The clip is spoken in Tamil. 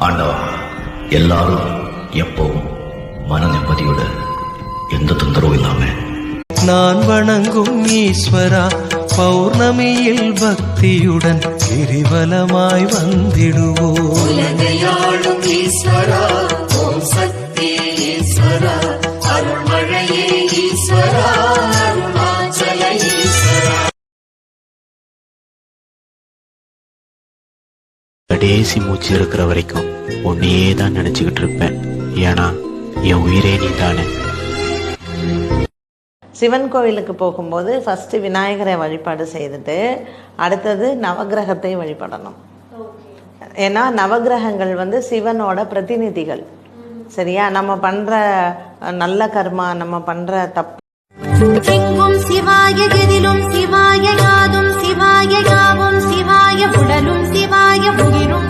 ஆண்டவா, எல்லாரும் எப்பவும் மன நிம்மதியோட எந்த தொந்தரவும் இல்லாம நான் வணங்கும் ஈஸ்வரா, பௌர்ணமியில் பக்தியுடன் கிரிவலமாய் வந்திடுவோம். உலகையாளும் ஈஸ்வரா, ஓம் சக்தி ஈஸ்வரா, அருள்மழையே ஈஸ்வரா, அருணாச்சல ஈஸ்வரா. கடைசி மூச்சு இருக்கிற வரைக்கும் உன்னையே தான் நினைச்சுக்கிட்டு இருப்பேன். ஏன்னா என் உயிரே நீ தானே. சிவன் கோவிலுக்கு போகும்போது ஃபஸ்ட்டு விநாயகரை வழிபாடு செய்துட்டு அடுத்தது நவகிரகத்தை வழிபடணும். ஏன்னா நவகிரகங்கள் சிவனோட பிரதிநிதிகள். சரியா? நம்ம பண்ணுற நல்ல கர்மா, நம்ம பண்ணுற தப்பு. எங்கும் சிவாய, எதிலும் சிவாய, யாதும் சிவாய, யாவும் சிவாய, உடலும் சிவாய, உயிரும்